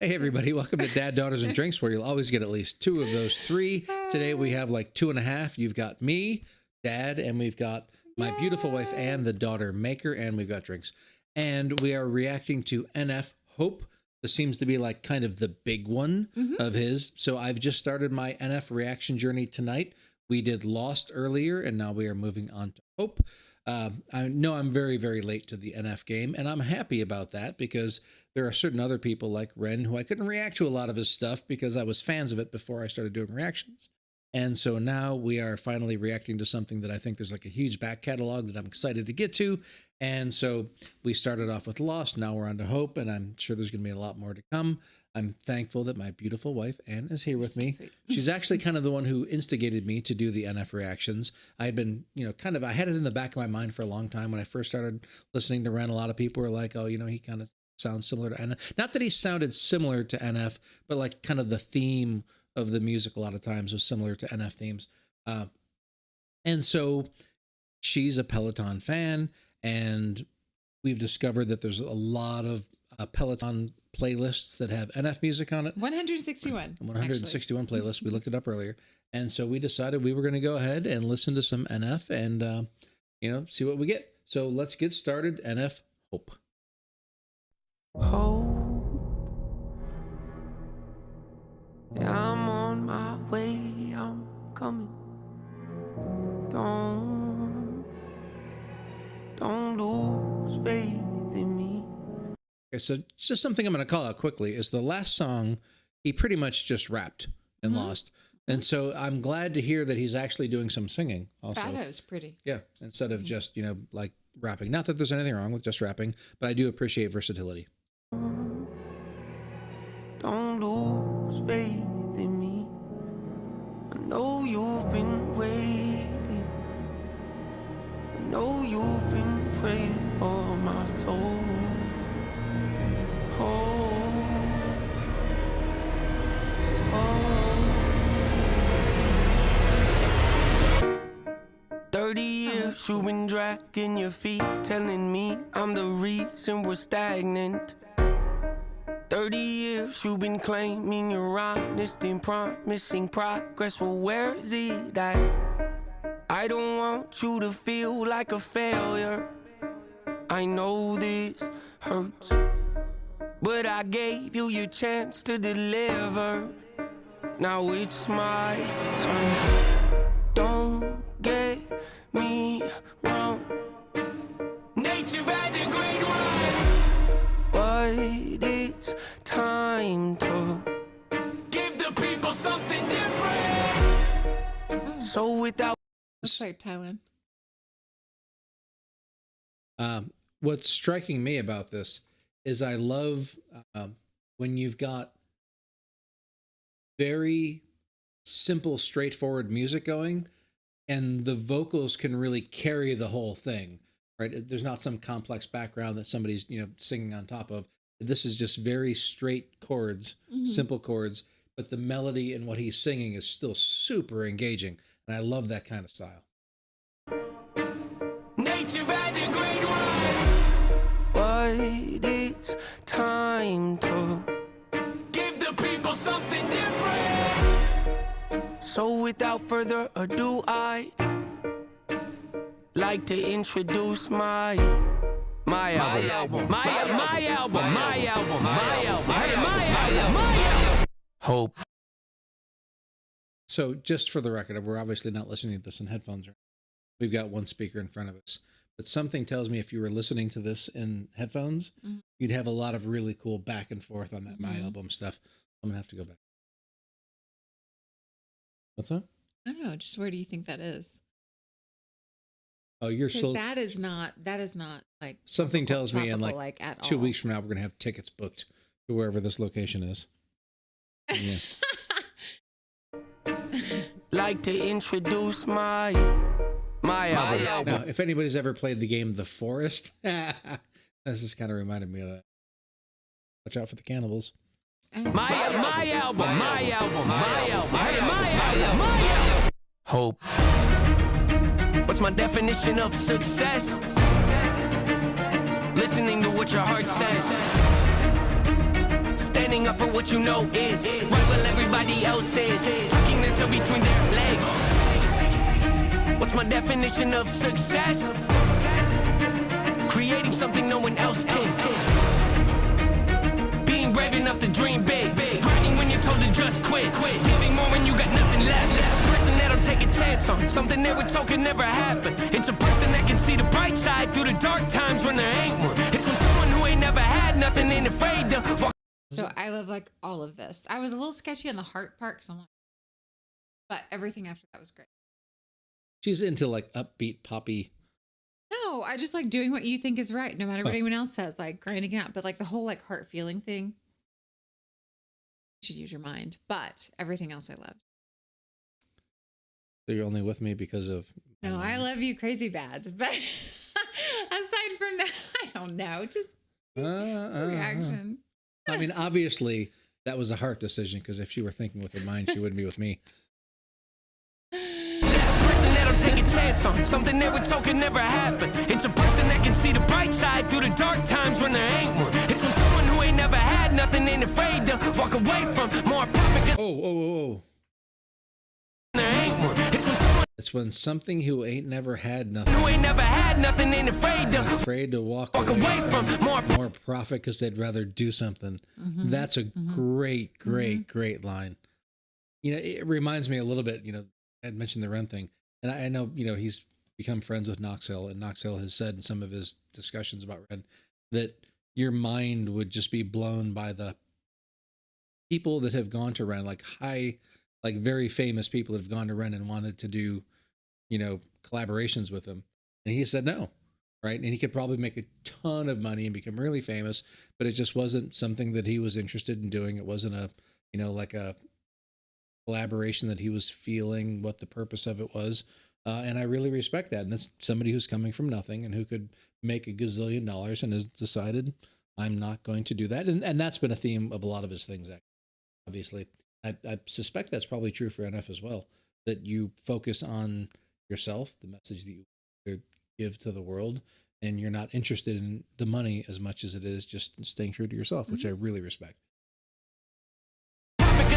Hey, everybody. Welcome to Dad, Daughters, and Drinks, where you'll always get at least two of those three. Today, we have like 2.5. You've got me, Dad, and we've got my beautiful wife and the daughter maker, and we've got drinks. And we are reacting to NF Hope. This seems to be like kind of the big one of his. So I've just started my NF reaction journey tonight. We did Lost earlier, and now we are moving on to Hope. I know I'm very, very late to the NF game, and I'm happy about that because there are certain other people like Ren who I couldn't react to a lot of his stuff because I was fans of it before I started doing reactions. And so now we are finally reacting to something that I think there's like a huge back catalog that I'm excited to get to. And so we started off with Lost. Now we're on to Hope, and I'm sure there's going to be a lot more to come. I'm thankful that my beautiful wife, Anne, is here with me. Sweet. She's actually kind of the one who instigated me to do the NF reactions. I had been, I had it in the back of my mind for a long time. When I first started listening to Ren, a lot of people were like, oh, he kind of sounds similar to NF. Not that he sounded similar to NF, but like kind of the theme of the music a lot of times was similar to NF themes. And so she's a Peloton fan, and we've discovered that there's a lot of Peloton playlists that have NF music on it. 161. 161 playlists. We looked it up earlier. And so we decided we were going to go ahead and listen to some NF and, see what we get. So let's get started. NF Hope. Hope, yeah, I'm on my way, I'm coming. Don't lose faith in me. Okay, so just something I'm going to call out quickly is the last song, he pretty much just rapped and Lost. And so I'm glad to hear that he's actually doing some singing also. That was pretty. Yeah, instead of just, like rapping. Not that there's anything wrong with just rapping, but I do appreciate versatility. Don't lose faith in me. I know you've been waiting. I know you've been praying for my soul. Oh, oh. 30 years you've been dragging your feet, telling me I'm the reason we're stagnant. 30 years you've been claiming you're honest and promising progress. Well, where is it at? I don't want you to feel like a failure. I know this hurts, but I gave you your chance to deliver. Now it's my turn. Don't get me wrong. Nature had a great run, but it's time to give the people something different. So without... Looks like Thailand. What's striking me about this is I love when you've got very simple, straightforward music going, and the vocals can really carry the whole thing, right? There's not some complex background that somebody's, singing on top of. This is just very straight chords, simple chords, but the melody and what he's singing is still super engaging, and I love that kind of style. Nature had a great run, but it's time to give the people something different. So without further ado, I'd like to introduce my album. Hope. So just for the record, we're obviously not listening to this in headphones. We've got one speaker in front of us. But something tells me if you were listening to this in headphones, you'd have a lot of really cool back and forth on that My Album stuff. I'm going to have to go back. What's up? I don't know. Just where do you think that is? Oh, you're so... That is not like... Something tells me in like at 2 all. weeks from now, we're going to have tickets booked to wherever this location is. Yeah. Like to introduce my album. Now, if anybody's ever played the game The Forest, this just kind of reminded me of that. Watch out for the cannibals. My album. Hope. What's my definition of success? Listening to what your heart says. Standing standing up for what you know is right while everybody else is tucking their tail between their legs. What's my definition of success? Creating something no one else can. Being brave enough to dream big. Grinding when you're told to just quit. Giving more when you got nothing left. It's a person that'll take a chance on something they were told could never happen. It's a person that can see the bright side through the dark times when there ain't one. It's when someone who ain't never had nothing ain't afraid to walk. So I love like all of this. I was a little sketchy on the heart part, so I'm like, but everything after that was great. She's into like upbeat poppy. No, I just like doing what you think is right, no matter what anyone else says, like grinding it out. But like the whole like heart feeling thing, you should use your mind. But everything else I loved. So you're only with me because of. No, I love you crazy bad. But aside from that, I don't know. Just reaction. I mean, obviously that was a heart decision because if she were thinking with her mind, she wouldn't be with me. That'll take a chance on something they were told could never happen. It's a person that can see the bright side through the dark times when there ain't one. It's when someone who ain't never had nothing ain't afraid to walk away from more profit. Oh. There ain't one. It's when someone It's when something who ain't never had nothing ain't afraid to walk away from more profit because they'd rather do something. Mm-hmm. That's a great line. You know, it reminds me a little bit, you know, I had mentioned the Ren thing. And I know, you know, he's become friends with Knox Hill, and Knox Hill has said in some of his discussions about Ren that your mind would just be blown by the people that have gone to Ren, like very famous people that have gone to Ren and wanted to do, you know, collaborations with him. And he said no, right? And he could probably make a ton of money and become really famous, but it just wasn't something that he was interested in doing. It wasn't a, you know, like a collaboration that he was feeling what the purpose of it was. And I really respect that. And that's somebody who's coming from nothing and who could make a gazillion dollars and has decided I'm not going to do that. And that's been a theme of a lot of his things, actually. Obviously. I suspect that's probably true for NF as well, that you focus on yourself, the message that you give to the world, and you're not interested in the money as much as it is just staying true to yourself, which I really respect.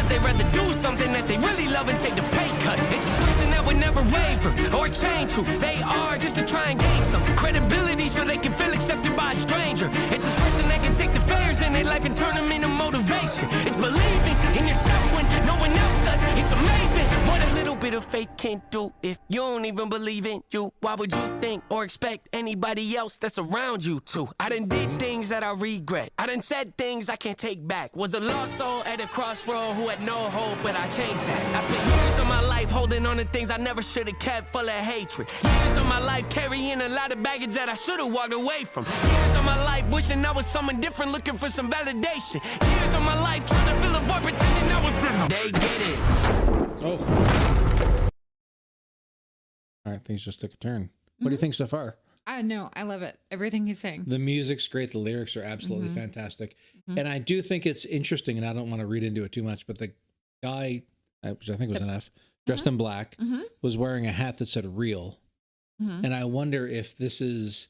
They'd rather do something that they really love and take the pay cut. It's a person that would never waver or change who they are just to try and gain some credibility so they can feel accepted by a stranger. It's a person that can take the failures in their life and turn them into motivation. It's believing in yourself when no one else does. It's amazing what a little bit of faith can do. If you don't even believe in you, why would you think or expect anybody else that's around you to? I done did things that I regret. I done said things I can't take back. Was a lost soul at a crossroad who had no hope, but I changed that. I spent years of my life holding on to things I never should have kept, full of hatred. Years of my life carrying a lot of baggage that I should have walked away from. Years of my life wishing I was someone different, looking for some validation. Years of my life trying to fill a void, pretending I was in. They get it. Oh. All right, things just took a turn. What do you think so far? No, I love it. Everything he's saying. The music's great. The lyrics are absolutely fantastic. And I do think it's interesting, and I don't want to read into it too much, but the guy, which I think was an F, dressed in black, was wearing a hat that said real. And I wonder if this is,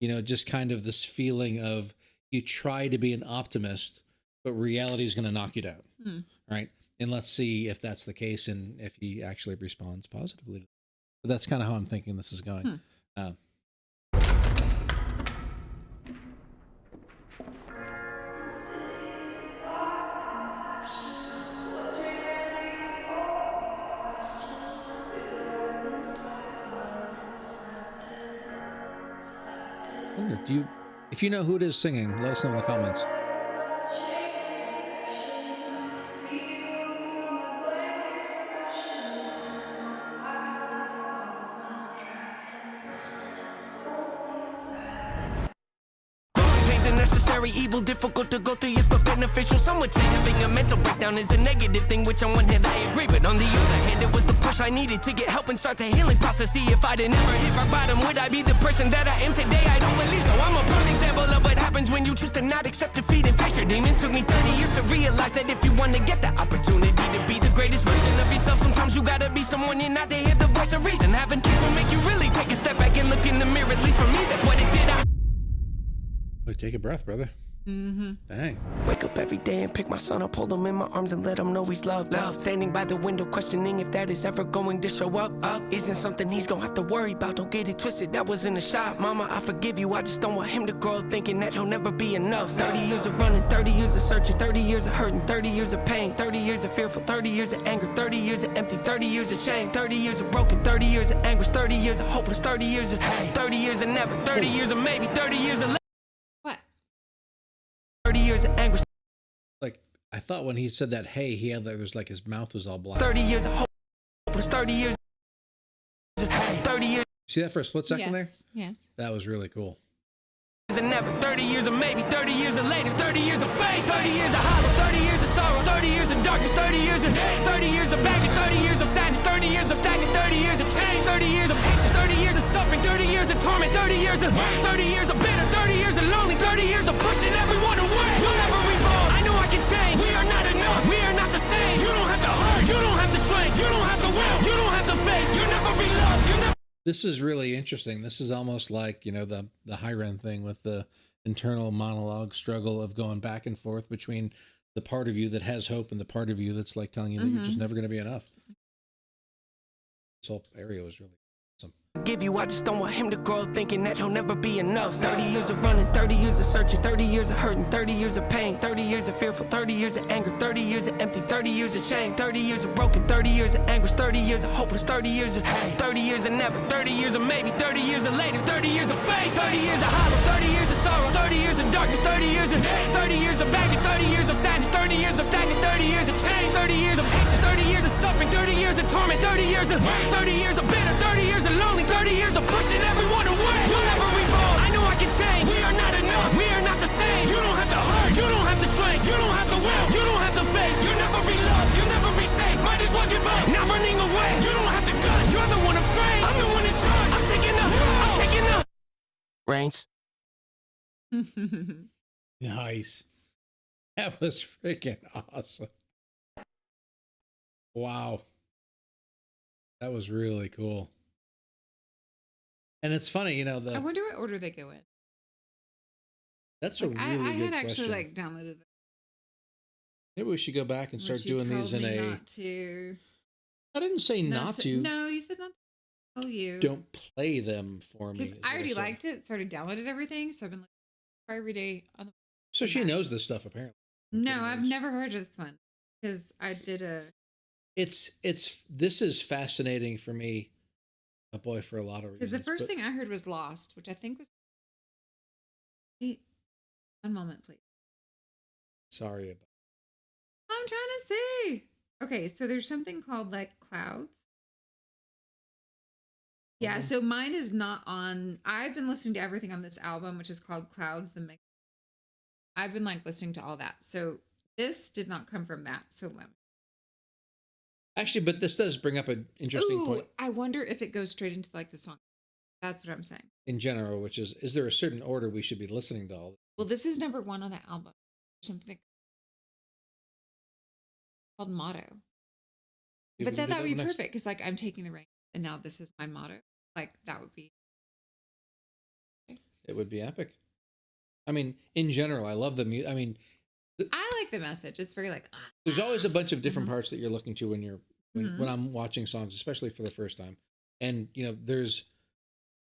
you know, just kind of this feeling of you try to be an optimist, but reality is going to knock you down. Right? And let's see if that's the case and if he actually responds positively. But that's kind of how I'm thinking this is going. If you know who it is singing, let us know in the comments. Necessary evil, difficult to go through, yes, but beneficial. Some would say having a mental breakdown is a negative thing, which on one hand I agree, but on the other hand, it was the push I needed to get help and start the healing process. See, if I'd never hit rock bottom, would I be the person that I am today? I don't believe so. I'm a prime example of what happens when you choose to not accept defeat and face your demons. Took me 30 years to realize that if you want to get the opportunity to be the greatest version of yourself, sometimes you gotta be someone you're not to hear the voice of reason. Having kids will make you really take a step back and look in the mirror. At least for me, that's what it did. Wait, take a breath, brother. Dang. Wake up every day and pick my son up, hold him in my arms and let him know he's loved. Standing by the window questioning if that is ever going to show up. Isn't something he's gonna have to worry about, don't get it twisted, that was in a shot. Mama, I forgive you, I just don't want him to grow up thinking that he'll never be enough. 30 years of running, 30 years of searching, 30 years of hurting, 30 years of pain, 30 years of fearful, 30 years of anger, 30 years of empty, 30 years of shame, 30 years of broken, 30 years of anguish, 30 years of hopeless, 30 years of hey, 30 years of never, 30 years of maybe, 30 years of 30 years of anguish. Like, I thought when he said that, hey, he had like, there's like his mouth was all black. 30 years of hopeless, 30 years of hey, 30 years. See that for a split second there? Yes. That was really cool. And never, 30 years of maybe, 30 years of later, 30 years of fate, 30 years of hollow, 30 years of sorrow, 30 years of darkness, 30 years of 30 years of baggage, 30 years of sadness, 30 years of stagnant, 30 years of change, 30 years of patience, 30 years of suffering, 30 years of torment, 30 years of bitter, 30 years of lonely, 30 years of pushing everyone away. You'll never revolve. I know I can change. We are not enough. We are not the same. You don't have the heart. You don't have the strength. You don't have the will. You don't have the faith. You'll never be loved. You'll never. This is really interesting. This is almost like, you know, the Hiren thing with the internal monologue struggle of going back and forth between the part of you that has hope and the part of you that's like telling you that you're just never going to be enough. This whole area was really awesome. Give you, I just don't want him to grow up thinking that he'll never be enough. 30 years of running, 30 years of searching, 30 years of hurting, 30 years of pain, 30 years of fearful, 30 years of anger, 30 years of empty, 30 years of shame, 30 years of broken, 30 years of anguish, 30 years of hopeless, 30 years of hey, 30 years of never, 30 years of maybe, 30 years of later, 30 years of fate, 30 years of hollow, 30 years of sorrow, 30 years of darkness, 30 years of 30 years of baggage, 30 years of sadness, 30 years of stagnant, 30 years of change, 30 years of patience, 30 years of suffering, 30 years of torment, 30 years of bitter, 30 years of lonely, 30 years of pushing everyone away. You'll never revolve. I know I can change. We are not enough. We are not the same. You don't have the heart. You don't have the strength. You don't have the will. You don't have the faith. You'll never be loved. You'll never be safe. Might as well give up. Not running away. You don't have the guts. You're the one afraid. I'm the one in charge. I'm taking the reins. Nice. That was freaking awesome. Wow. That was really cool. And it's funny, you know, I wonder what order they go in. That's a Like, really I good had actually question. like downloaded it. Maybe we should go back and start But you doing these told in me a. not to. I didn't say not to. No, you said not to tell you. Don't play them for me. Because is I what already said. liked it, started downloaded everything, so I've been listening every day on the. So she knows this stuff apparently. No, I've never heard of this one because I did a. This is fascinating for me, a boy, for a lot of reasons. Because the first but- thing I heard was Lost, which I think was. Wait, one moment, please. Sorry about. I'm trying to see. Okay, so there's something called like Clouds. Yeah, so mine is not on. I've been listening to everything on this album, which is called Clouds, the mix. I've been like listening to all that. So this did not come from that. So let me. Actually, but this does bring up an interesting Ooh, point I wonder if it goes straight into like the song. That's what I'm saying. in general, which is there a certain order we should be listening to all? Well, this is number 1 on the album. Something called Motto. You But wanna that do would be next? perfect because like I'm taking the ring and now this is my motto. Like that would be. It would be epic. I mean, in general, I love the music. I mean, I like the message. It's very like. there's always a bunch of different Mhm. parts that you're looking to when you're when I'm watching songs, especially for the first time. And you know, there's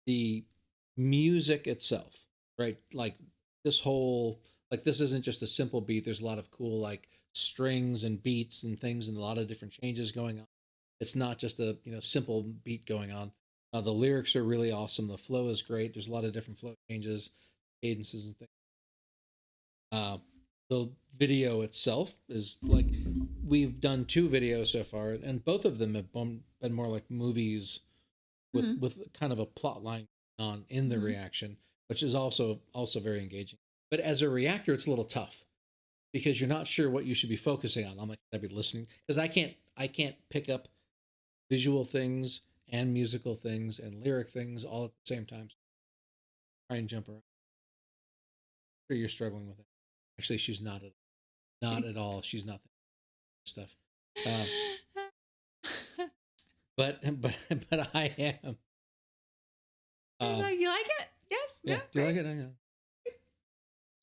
the music itself, right? Like this whole this isn't just a simple beat. There's a lot of cool like strings and beats and things, and a lot of different changes going on. It's not just a simple beat going on. The lyrics are really awesome. The flow is great. There's a lot of different flow changes, cadences, and things. The video itself is like we've done 2 videos so far, and both of them have been more like movies with kind of a plot line on in the reaction, which is also very engaging. But as a reactor, it's a little tough because you're not sure what you should be focusing on. I'm like, I'd be listening because I can't pick up visual things and musical things and lyric things all at the same time. Try and jump around. I'm sure you're struggling with it. Actually, she's not at all. She's not stuff. But I am. So you like it? Yes? Yeah. No? Do you like Great. it?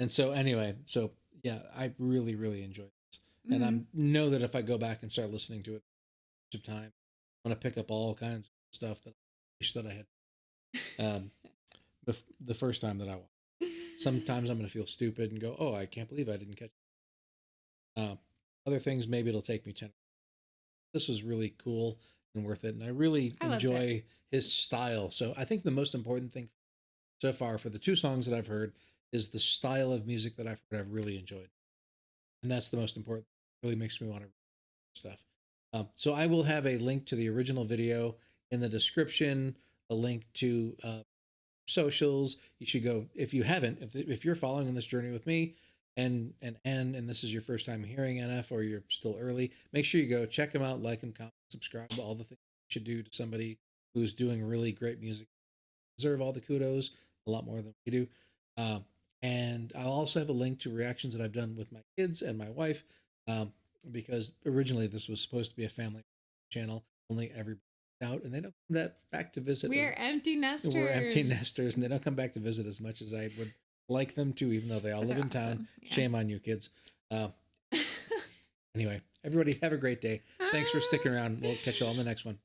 And so anyway, so yeah, I really, really enjoyed this. And I know that if I go back and start listening to it of time, I'm gonna pick up all kinds of stuff that I wish that I had the first time that I watched. Sometimes I'm gonna feel stupid and go, "Oh, I can't believe I didn't catch." Other things, maybe it'll take me 10. This was really cool and worth it, and I really enjoy his style. So I think the most important thing so far for the 2 songs that I've heard is the style of music that I've heard. I've really enjoyed, and that's the most important. It really makes me want to read stuff. So I will have a link to the original video in the description, a link to socials. You should go if you haven't. If you're following in this journey with me, and this is your first time hearing NF or you're still early, make sure you go check him out, like and comment, subscribe, all the things you should do to somebody who's doing really great music. Deserve all the kudos, a lot more than we do. And I'll also have a link to reactions that I've done with my kids and my wife, because originally this was supposed to be a family channel, only everybody out, and they don't come back to visit. We're empty nesters. We're empty nesters, and they don't come back to visit as much as I would like them to, even though they all live in town. Yeah. Shame on you, kids. Anyway, everybody have a great day. Thanks for sticking around. We'll catch you all on the next one.